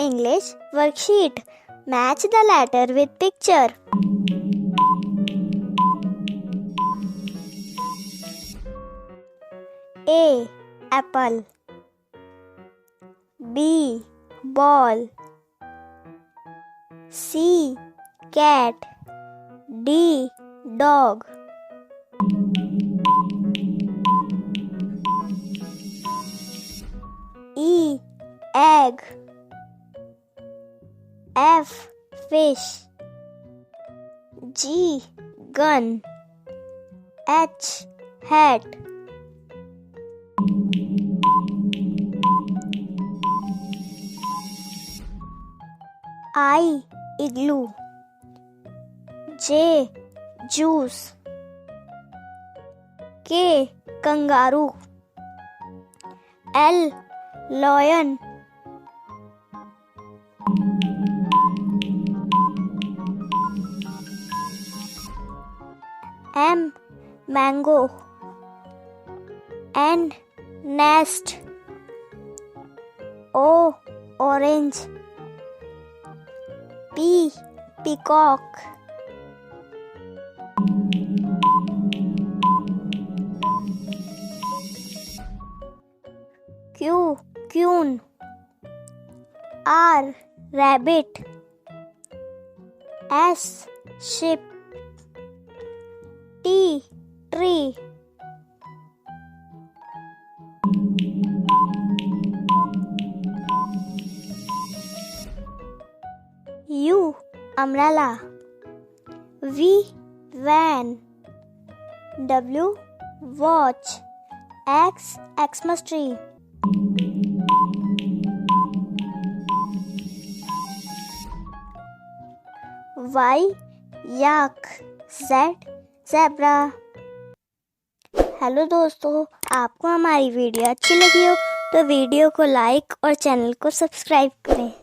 English worksheet. Match the letter with picture. A. Apple. B. Ball. C. Cat. D. Dog. E. Egg. F. Fish. G. Gun. H. Hat. I. Igloo. J. Juice. K. Kangaroo. L. Lion. M. Mango. N. Nest. O. Orange. P. Peacock. Q. Queen. R. Rabbit. S. Sheep. T. Tree. U. Umbrella. V. Van. W. Watch. X. Xmas tree. Y. Yak. Z. Zebra. Hello दोस्तों, आपको हमारी video अच्छी लगी हो तो video को like और channel को सब्सक्राइब करें।